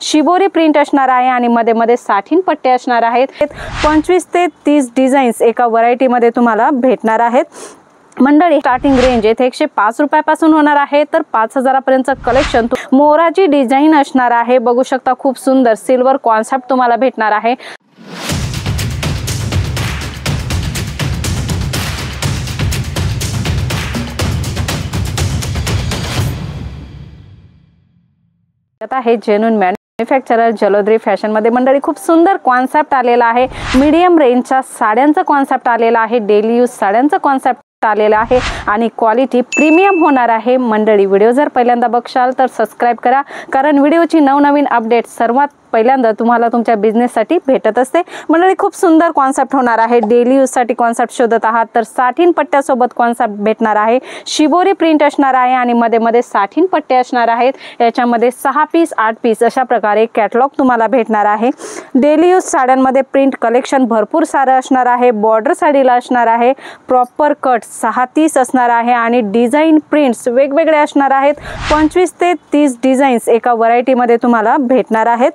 Shibori print असणार आहे आणि मध्ये मध्ये साठीन पट्टे असणार आहेत। 25 ते 30 डिझाईन्स एका व्हरायटी मध्ये तुम्हाला भेटणार आहेत। मंडळी स्टार्टिंग रेंज येथे 105 रुपयापासून होणार आहे तर 5000 पर्यंत कलेक्शन मोराची डिझाईन असणार आहे। बघू शकता खूप सुंदर सिल्वर कॉन्सेप्ट तुम्हाला भेटणार आहे। आता हे जेन्युइन मॅन्युफॅक्चरर जलोदरी फॅशन मध्ये मंडळी खूप सुंदर कॉन्सेप्ट आलेला आहे। मीडियम रेंजच्या साड्यांचा कॉन्सेप्ट आलेला आहे। डेली यूज साड्यांचा कॉन्सेप्ट आलेला आहे आणि क्वालिटी प्रीमियम होणार आहे। मंडळी व्हिडिओ जर पहिल्यांदा बघशाल तर सबस्क्राइब करा, कारण व्हिडिओची नवनवीन अपडेट सर्वात पहिल्यांदा तुम्हाला तुमच्या बिझनेस साठी भेटत असते। मंडळी खूप सुंदर कॉन्सेप्ट होणार आहे। डेली यूज साठी कॉन्सेप्ट शोधत आहात तर साठीन पट्ट्यासोबत कॉन्सेप्ट भेटणार आहे। शिबोरी प्रिंट असणार आहे आणि मध्ये मध्ये साठीन पट्टे असणार आहेत। याच्यामध्ये 6 पीस 8 पीस अशा प्रकारे कॅटलॉग तुम्हाला भेटणार आहे। डेली यूज साड्यांमध्ये प्रिंट कलेक्शन भरपूर सारं असणार आहे। बॉर्डर साडीला असणार आहे। प्रॉपर कट 6-30 असणार आहे आणि डिझाईन प्रिंट्स वेगवेगळे असणार आहेत। 25 ते 30 डिझाईन्स एका व्हरायटी मध्ये तुम्हाला भेटणार आहेत।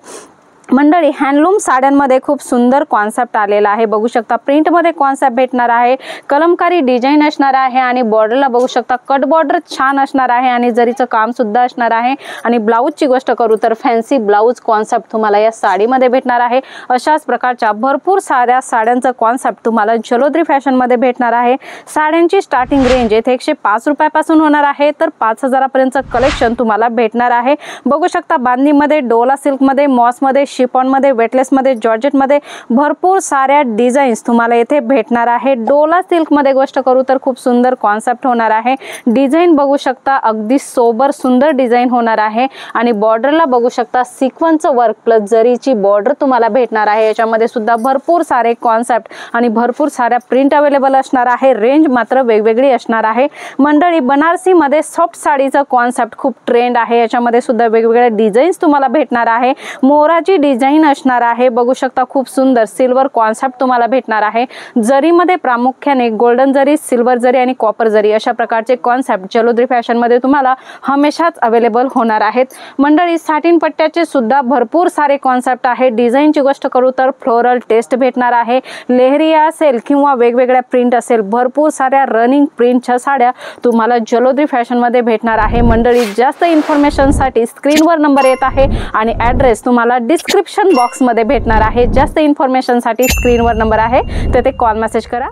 मंडळी हँडलूम साड्यांमध्ये खूप सुंदर कॉन्सेप्ट आलेला आहे। बघू शकता प्रिंट मध्ये कॉन्सेप्ट भेटणार आहे। कलमकारी डिझाईन असणार आहे आणि बॉर्डरला बघू शकता कट बॉर्डर छान असणार आहे आणि जरीचं काम सुद्धा असणार आहे। आणि ब्लाऊजची गोष्ट करू तर फॅन्सी ब्लाऊज कॉन्सेप्ट तुम्हाला या साडीमध्ये भेटणार आहे। अशाच प्रकारच्या भरपूर साऱ्या साड्यांचा कॉन्सेप्ट तुम्हाला जलोदरी फॅशन मध्ये भेटणार आहे। साड्यांची स्टार्टिंग रेंज येथे 105 रुपयापासून होणार आहे तर 5000 पर्यंत कलेक्शन तुम्हाला भेटणार आहे। बघू शकता बांधणीमध्ये, डोला सिल्क मध्ये, मॉस मध्ये, शिफॉन मध्ये, वेटलेस मध्ये, जॉर्जेट मध्ये भरपूर साऱ्या डिझाईन्स तुम्हाला येथे भेटणार आहे। डोला सिल्क मध्ये गोष्ट करू तर खूप सुंदर कॉन्सेप्ट होणार आहे। डिझाईन बघू शकता अगदी सोबर सुंदर डिझाईन होणार आहे आणि बॉर्डरला बघू शकता सिक्वेन्सचं वर्क प्लस जरीची बॉर्डर तुम्हाला भेटणार आहे। याच्यामध्ये सुद्धा भरपूर सारे कॉन्सेप्ट आणि भरपूर साऱ्या प्रिंट अवेलेबल असणार आहे। रेंज मात्र वेगवेगळी असणार आहे। मंडळी बनारसी मध्ये सॉफ्ट साडीचा कॉन्सेप्ट खूप ट्रेंड आहे। याच्यामध्ये सुद्धा वेगवेगळ्या डिझाईन्स तुम्हाला भेटणार आहे। मोराची डिझाईन असणार आहे। बघू शकता खूप सुंदर सिल्वर कॉन्सेप्ट तुम्हाला भेटणार आहे। जरीमध्ये प्रामुख्याने गोल्डन जरी, सिल्वर जरी आणि कॉपर जरी अशा प्रकारचे कॉन्सेप्ट जलोदरी फॅशन मध्ये तुम्हाला हमेशाच अवेलेबल होणार आहेत। मंडळी साठीन पट्ट्याचे सुद्धा भरपूर सारे कॉन्सेप्ट आहे। डिझाईनची गोष्ट करू तर फ्लोरल टेस्ट भेटणार आहे। लेहरिया असेल किंवा वेगवेगळ्या प्रिंट असेल, भरपूर साऱ्या रनिंग प्रिंटच्या साड्या तुम्हाला जलोदरी फॅशन मध्ये भेटणार आहे। मंडळी जास्त इन्फॉर्मेशन साठी स्क्रीनवर नंबर येत आहे आणि ॲड्रेस तुम्हाला डिस्क्रिप्शन बॉक्स मध्ये भेटणार आहे। जास्त इन्फॉर्मेशन साठी स्क्रीनवर नंबर आहे, तेथे कॉल मेसेज करा।